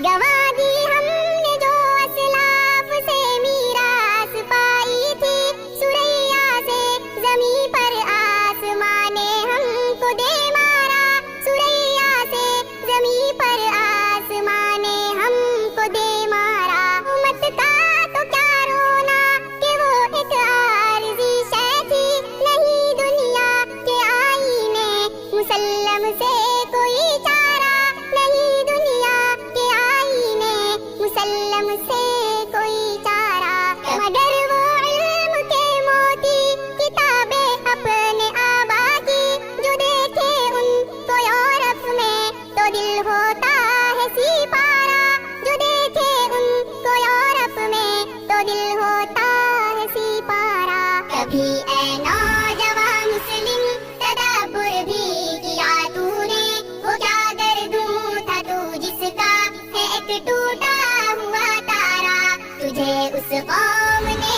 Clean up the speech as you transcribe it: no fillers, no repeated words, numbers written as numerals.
گوا دی ہم نے جو اسلاف سے میراث پائی تھی، سریا سے زمیں پر آسمان نے ہم کو دے مارا، سریا سے زمیں پر آسمان نے ہم کو دے مارا۔ امت کا تو کیا رونا کہ وہ ایک عارضی شے تھی، نہیں دنیا کے آئینے مسلم سے کوئی چارہ، نہیں دنیا کے آئینے مسلم سے کوئی چارہ، مگر وہ علم کے موتی کتابیں اپنے آبا کی، جو دیکھے ان کو یورپ میں تو دل ہوتا ہے سپارہ، جو دیکھے ان کو یورپ میں تو دل ہوتا ہے سپارہ۔ کبھی اے نوجوان مسلم تدبر بھی کیا تو نے، وہ کیا گردوں تھا تو جس کا ہے ایک ٹوٹا ہوا تارا، تجھے اس قوم نے